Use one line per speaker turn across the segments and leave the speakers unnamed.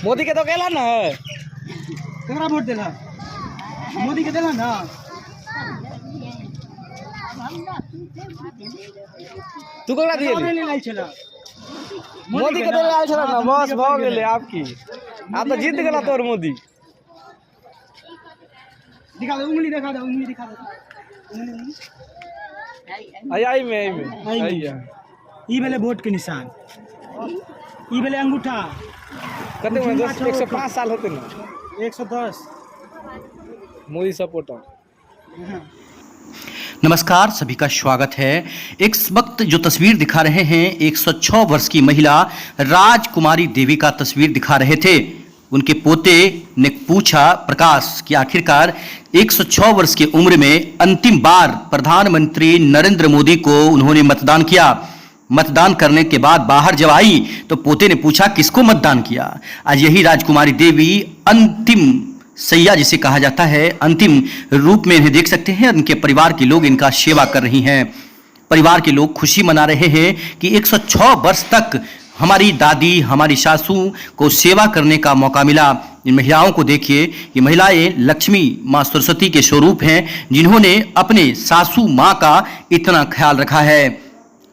मोदी के तो कहला ना
केकरा वोट देला मोदी के देला ना
तू केकरा दिए
नहीं लाई छला
मोदी के देला आयल छला ना बस भ गेले आपकी आप तो जीत गेला तोर मोदी
दिखा दो उंगली दिखा दो उंगली
आई में
ई भेले वोट के निशान ई भेले अंगूठा
कते में 105 साल होते ना
110
मोदी सपोर्टर।
नमस्कार, सभी का स्वागत है। इस वक्त जो तस्वीर दिखा रहे हैं 106 वर्ष की महिला राजकुमारी देवी का तस्वीर दिखा रहे थे। उनके पोते ने पूछा प्रकाश कि आखिरकार 106 वर्ष की उम्र में अंतिम बार प्रधानमंत्री नरेंद्र मोदी को उन्होंने मतदान किया। मतदान करने के बाद बाहर जब आई तो पोते ने पूछा किसको मतदान किया। आज यही राजकुमारी देवी अंतिम सैया जिसे कहा जाता है अंतिम रूप में इन्हें देख सकते हैं। उनके परिवार के लोग इनका सेवा कर रही हैं। परिवार के लोग खुशी मना रहे हैं कि 106 वर्ष तक हमारी दादी हमारी सासू को सेवा करने का मौका मिला। इन महिलाओं को देखिए, ये महिलाएं लक्ष्मी माँ सरस्वती के स्वरूप हैं जिन्होंने अपने सासू माँ का इतना ख्याल रखा है।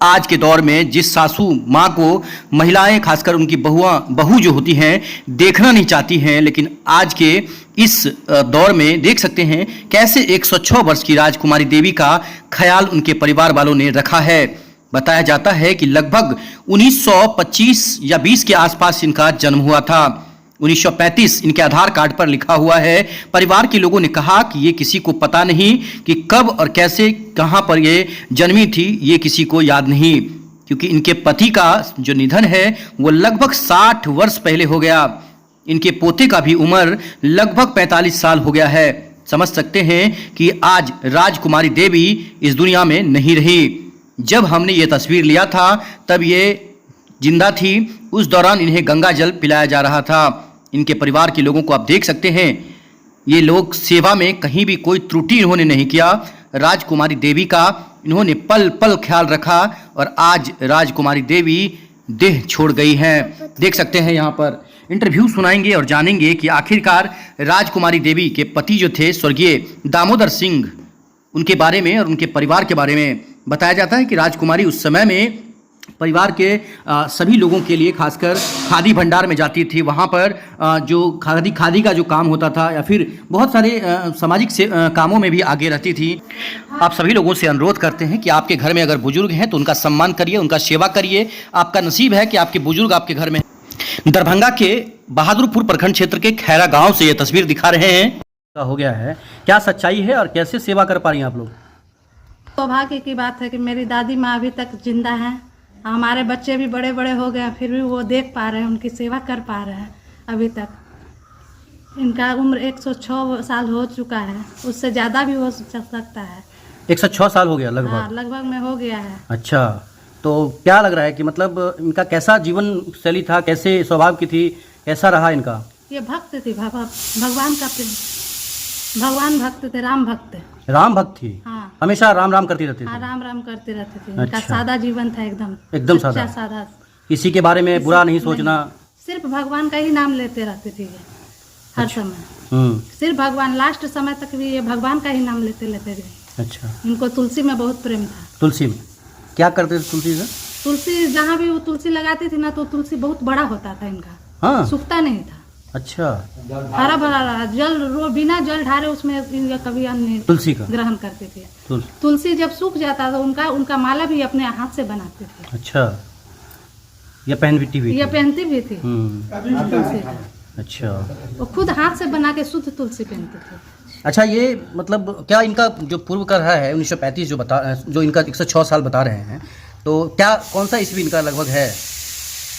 आज के दौर में जिस सासू माँ को महिलाएं खासकर उनकी बहू जो होती हैं देखना नहीं चाहती हैं, लेकिन आज के इस दौर में देख सकते हैं कैसे 106 वर्ष की राजकुमारी देवी का ख्याल उनके परिवार वालों ने रखा है। बताया जाता है कि लगभग 1925 या 20 के आसपास इनका जन्म हुआ था। 1935 इनके आधार कार्ड पर लिखा हुआ है। परिवार के लोगों ने कहा कि ये किसी को पता नहीं कि कब और कैसे कहां पर ये जन्मी थी, ये किसी को याद नहीं, क्योंकि इनके पति का जो निधन है वो लगभग 60 वर्ष पहले हो गया। इनके पोते का भी उम्र लगभग 45 साल हो गया है। समझ सकते हैं कि आज राजकुमारी देवी इस दुनिया में नहीं रही। जब हमने ये तस्वीर लिया था तब ये जिंदा थी। उस दौरान इन्हें गंगा जल पिलाया जा रहा था। इनके परिवार के लोगों को आप देख सकते हैं, ये लोग सेवा में कहीं भी कोई त्रुटि इन्होंने नहीं किया। राजकुमारी देवी का इन्होंने पल पल ख्याल रखा और आज राजकुमारी देवी देह छोड़ गई हैं। देख सकते हैं यहाँ पर इंटरव्यू सुनाएंगे और जानेंगे कि आखिरकार राजकुमारी देवी के पति जो थे स्वर्गीय दामोदर सिंह, उनके बारे में और उनके परिवार के बारे में। बताया जाता है कि राजकुमारी उस समय में परिवार के सभी लोगों के लिए खासकर खादी भंडार में जाती थी। वहाँ पर जो खादी का जो काम होता था या फिर बहुत सारे सामाजिक से कामों में भी आगे रहती थी। आप सभी लोगों से अनुरोध करते हैं कि आपके घर में अगर बुजुर्ग हैं तो उनका सम्मान करिए, उनका सेवा करिए। आपका नसीब है कि आपके बुजुर्ग आपके घर में। दरभंगा के बहादुरपुर प्रखंड क्षेत्र के खैरा गाँव से ये तस्वीर दिखा रहे हैं। हो गया है, क्या सच्चाई है और कैसे सेवा कर पा रही हैं आप लोग?
सौभाग्य की बात है कि मेरी दादी माँ अभी तक जिंदा हैं। हमारे बच्चे भी बड़े बड़े हो गए, फिर भी वो देख पा रहे हैं, उनकी सेवा कर पा रहे हैं। अभी तक इनका उम्र 106 साल हो चुका है, उससे ज़्यादा भी हो सकता है।
106 साल हो गया लगभग?
हाँ, लगभग में हो गया है।
अच्छा, तो क्या लग रहा है कि मतलब इनका कैसा जीवन शैली था, कैसे स्वभाव की थी, कैसा रहा इनका?
ये भक्त थी, भगवान का प्रेम, भगवान भक्त थे, राम भक्त।
राम भक्त थी?
हाँ,
हमेशा राम राम करती रहती थी?
हाँ, राम राम करते रहते थे। इनका
अच्छा।
सादा जीवन था, एकदम सादा।
किसी के बारे में बुरा नहीं सोचना,
सिर्फ भगवान का ही नाम लेते रहते थे ये हर समय। सिर्फ भगवान, लास्ट समय तक भी ये भगवान का ही नाम लेते गए।
अच्छा।
इनको तुलसी में बहुत प्रेम था।
तुलसी में क्या करते थे? तुलसी से
तुलसी जहाँ भी वो तुलसी लगाती थी ना तो तुलसी बहुत बड़ा होता था इनका।
हाँ,
सूखता नहीं था।
अच्छा।
हरा भरा रहा, बिना जल ढारे उसमें कभी अन्न
तुलसी का
ग्रहण करते थे। तुलसी जब सूख जाता तो उनका माला भी अपने हाथ से बनाते थे।
अच्छा, ये पहनती भी
थी तुलसी का।
अच्छा,
वो खुद हाथ से बना के शुद्ध तुलसी पहनते थे।
अच्छा, ये मतलब क्या इनका जो पूर्व कर रहा है 1935 जो इनका 106 साल बता रहे हैं, तो क्या कौन सा ईस्वी इनका लगभग है?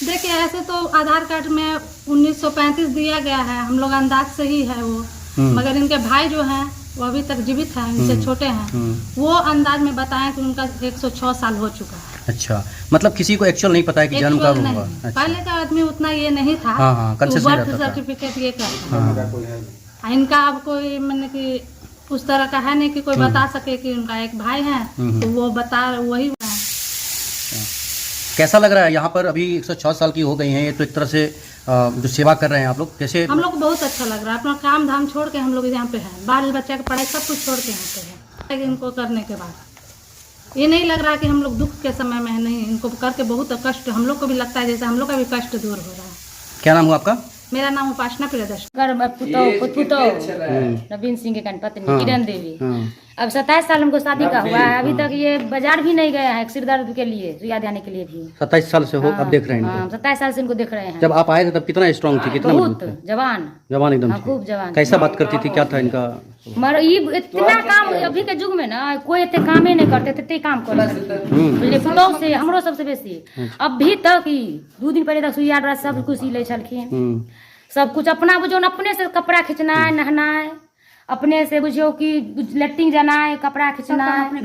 देखिए, ऐसे तो आधार कार्ड में 1935 दिया गया है, हम लोग अंदाज से ही है वो। मगर इनके भाई जो हैं वो अभी तक जीवित हैं, इनसे छोटे हैं, वो अंदाज में बताएं कि उनका 106 साल हो चुका है। अच्छा,
मतलब किसी को एक्चुअल नहीं पता है कि जन्म कब हुआ?
अच्छा। पहले का आदमी उतना ये नहीं था।
हाँ,
बर्थ सर्टिफिकेट ये करता। इनका अब कोई मैंने कि उस तरह का है नहीं कि कोई बता सके कि उनका एक भाई है, तो वो बता वही
कैसा लग रहा है यहाँ पर? अभी 106 साल की हो गई हैं ये, तो एक तरह से जो सेवा कर रहे हैं आप लोग, कैसे?
हम लोग को बहुत अच्छा लग रहा है। अपना काम धाम छोड़ के हम लोग यहाँ पे हैं, बाल बच्चा की पढ़ाई सब कुछ छोड़ के यहाँ पे है। इनको करने के बाद ये नहीं लग रहा कि हम लोग दुख के समय में है, नहीं, इनको करके बहुत कष्ट हम लोग को भी लगता है, जैसे हम लोग का भी कष्ट दूर हो रहा है।
क्या नाम हुआ आपका?
मेरा नाम उपासना प्रियदर्शनी।
नवीन सिंह के पत्नी किरण देवी। अब 27 साल हमको शादी का हुआ है, अभी तक ये बाजार भी नहीं गया है सिर दर्द के लिए, सुइया देने के लिए भी।
27 साल से हो अब देख रहे हैं इनको?
27 साल से इनको देख रहे हैं।
जब आप आए थे तब कितना स्ट्रांग थी, कितना
बहुत जवान
एकदम थी?
खूब जवान।
कैसा बात करती थी, क्या था इनका?
इतना काम अभी के युग में ना कोई इतने कामे नहीं करते थे, इतने काम करते फुलौ से हमरो सबसे बेसी। अभी तक ही 2 दिन पहले तक सुइया ड्रेस सब कुछ सी ले छलखिन, सब कुछ अपना बुझो, अपने से कपड़ा खींचना है, नहना है, अपने से बुझो कि लेट्रिन जाना है, कपड़ा खींचना है,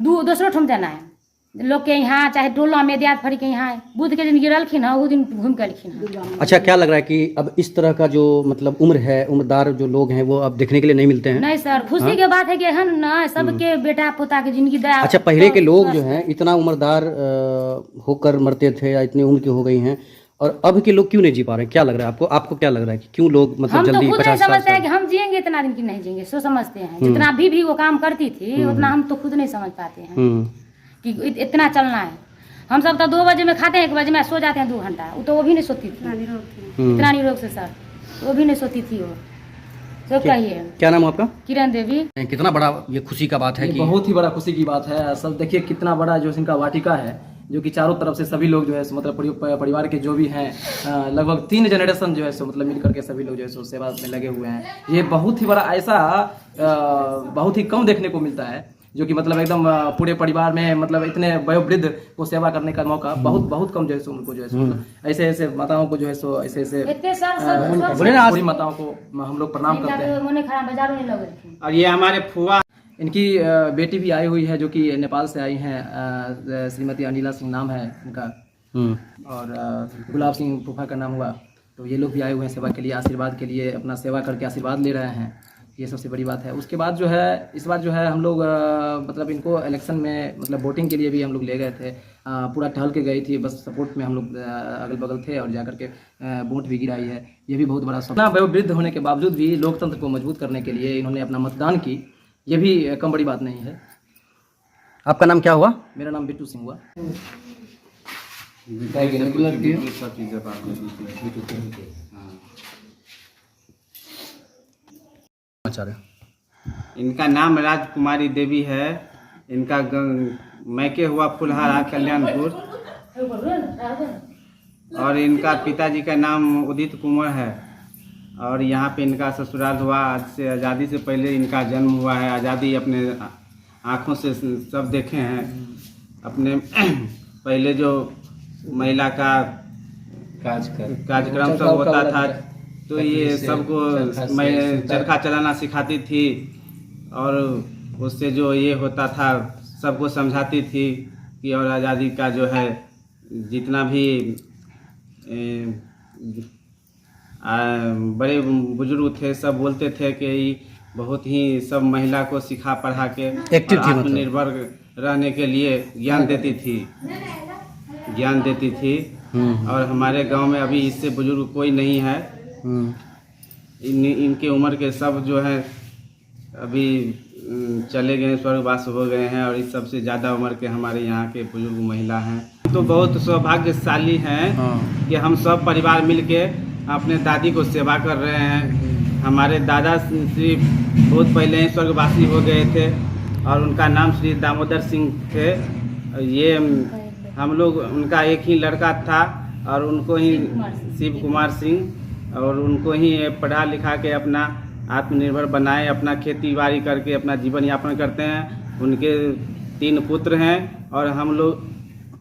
दूसरो ठम जाना है लोग के यहाँ, चाहे टोला में दियाद फरी के यहाँ। बुध के दिन गिरलखिन है, वो दिन घूम के अलखिन।
अच्छा, क्या लग रहा है कि अब इस तरह का जो मतलब उम्र है, उम्रदार जो लोग हैं वो अब देखने के लिए नहीं मिलते हैं?
नहीं सर, खुशी के बात है कि हन ना सबके बेटा पोता की जिंदगी दया।
अच्छा, पहले के लोग जो हैं इतना उम्रदार होकर मरते थे या इतनी उम्र के हो गई हैं, और अब के लोग क्यों नहीं जी पा रहे हैं? क्या लग रहा है आपको? आपको क्या लग रहा है कि क्यों लोग मतलब
हम
जल्दी
तो खुद
50
नहीं
साल
समझते हैं कि हम जिएंगे इतना दिन की नहीं जिएंगे, सो समझते हैं। जितना भी वो काम करती थी उतना हम तो खुद नहीं समझ पाते हैं कि इतना चलना है। हम सब तो 2 बजे में खाते हैं, 1 बजे में सो जाते हैं 2 घंटा। वो भी नहीं सोती थी इतना निरोग से सर, वो भी नहीं सोती थी। वो तो कहिए।
क्या नाम है आपका?
किरण देवी।
कितना बड़ा ये खुशी का बात है कि
बहुत ही बड़ा खुशी की बात है। सब देखिए कितना बड़ा जो इनका वाटिका है, जो कि चारों तरफ से सभी लोग जो है मतलब परिवार के जो भी हैं लगभग 3 जनरेशन जो है सो मतलब मिल करके सभी लोग जो है सो सेवा में लगे हुए हैं। ये बहुत ही बड़ा ऐसा बहुत ही कम देखने को मिलता है, जो कि मतलब एकदम पूरे परिवार में मतलब इतने वयोवृद्ध को सेवा करने का मौका बहुत कम जो है सो उनको जो है सो ऐसे ऐसे माताओं को जो है सो ऐसे पूरी माताओं को हम लोग प्रणाम करते हैं।
और ये हमारे फुआ,
इनकी बेटी भी आई हुई है, जो कि नेपाल से आई हैं, श्रीमती अनिला सिंह नाम है इनका, और गुलाब सिंह फूफा का नाम हुआ। तो ये लोग भी आए हुए हैं सेवा के लिए, आशीर्वाद के लिए, अपना सेवा करके आशीर्वाद ले रहे हैं। ये सबसे बड़ी बात है। उसके बाद जो है इस बार जो है हम लोग मतलब इनको इलेक्शन में मतलब वोटिंग के लिए भी हम लोग ले गए थे, पूरा टहल के गई थी, बस सपोर्ट में हम लोग अगल बगल थे और जाकर के वोट भी गिराई है। ये भी बहुत बड़ा सपना। वयोवृद्ध होने के बावजूद भी लोकतंत्र को मजबूत करने के लिए इन्होंने अपना मतदान की, ये भी कम बड़ी बात नहीं है।
आपका नाम क्या हुआ?
मेरा नाम बिट्टू सिंह हुआ।
इनका नाम राजकुमारी देवी है। इनका मैके हुआ फुलहारा कल्याणपुर, और इनका पिताजी का नाम उदित कुमार है। और यहाँ पे इनका ससुराल हुआ आज से, आज़ादी से पहले इनका जन्म हुआ है। आज़ादी अपने आँखों से सब देखे हैं। अपने पहले जो महिला का कार्यक्रम सब होता था, तो ये सबको चरखा चलाना सिखाती थी, और उससे जो ये होता था सबको समझाती थी कि और आज़ादी का जो है जितना भी बड़े बुजुर्ग थे सब बोलते थे कि बहुत ही सब महिला को सिखा पढ़ा के आत्मनिर्भर रहने के लिए ज्ञान देती थी। और हमारे गांव में अभी इससे बुजुर्ग कोई नहीं है। इनके उम्र के सब जो है अभी चले गए, स्वर्गवास हो गए हैं, और इस सबसे ज़्यादा उम्र के हमारे यहाँ के बुजुर्ग महिला हैं। तो बहुत सौभाग्यशाली हैं कि हम सब परिवार मिलके अपने दादी को सेवा कर रहे हैं। हमारे दादा श्री बहुत पहले ही स्वर्गवासी हो गए थे, और उनका नाम श्री दामोदर सिंह थे। ये हम लोग उनका एक ही लड़का था, और उनको ही शिव कुमार सिंह, और उनको ही पढ़ा लिखा के अपना आत्मनिर्भर बनाए, अपना खेती बाड़ी करके अपना जीवन यापन करते हैं। उनके 3 पुत्र हैं, और हम लोग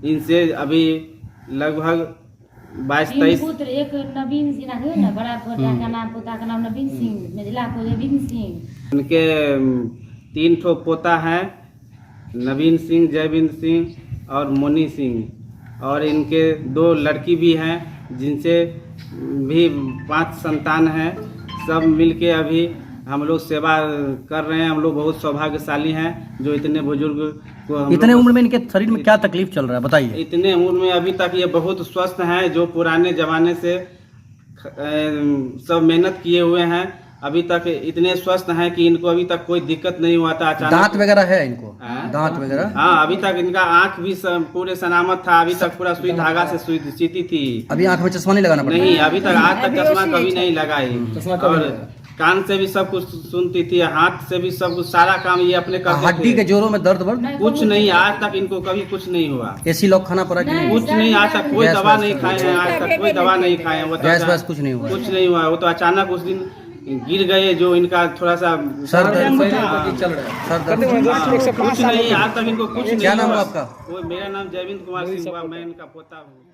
इनसे अभी लगभग 22-23
पुत्र, एक नवीन सिंह है ना, बड़ा पोता का नाम, पोता का नाम नवीन सिंह, मझला को नवीन सिंह।
उनके 3 ठो पोता हैं, नवीन सिंह, जयविंद सिंह और मोनी सिंह, और इनके 2 लड़की भी हैं, जिनसे भी 5 संतान हैं। सब मिलके अभी हम लोग सेवा कर रहे हैं। हम लोग बहुत सौभाग्यशाली हैं जो इतने बुजुर्ग को हम
इतने
लोग-
उम्र में इनके शरीर में क्या तकलीफ चल रहा है बताइए।
इतने उम्र में अभी तक ये बहुत स्वस्थ हैं। जो पुराने जमाने से सब मेहनत किए हुए हैं, अभी तक इतने स्वस्थ हैं कि इनको अभी तक कोई दिक्कत नहीं हुआ था।
दांत
अचानक
वगैरह है इनको?
हाँ?
दांत वगैरह?
हाँ, अभी तक इनका आंख भी पूरे सलामत था। अभी तक पूरा सुई धागा से सुई सीती थी।
अभी आंख में चश्मा नहीं लगाना पड़ता?
नहीं, अभी तक आज तक चश्मा कभी नहीं लगाई। और कान से भी सब कुछ सुनती थी, हाथ से भी सब कुछ, सारा काम ये अपने करते
हड्डी
थे।
के जोड़ों में दर्द वर्द?
कुछ नहीं, आज तक इनको कभी कुछ नहीं हुआ।
एसी लॉक खाना पड़ा कि नहीं?
कुछ नहीं, आज तक कोई
गैस
दवा
वैस
नहीं खाए हैं। आज तक कोई दवा नहीं खाए हैं। वो तो
गैस वैस कुछ नहीं हुआ?
कुछ नहीं हुआ। वो तो अचानक उस दिन गिर गए, जो इनका थोड़ा सा
सर दर्द
हाँ।
चल रहा है? सर दर्द?
हाँ, कुछ नहीं, आज तक इनको कुछ नहीं
क्या नाम
हुआ।
है आपका?
वो मेरा नाम जयविंद कुमार सिंह हुआ। मैं इनका पोता हूँ।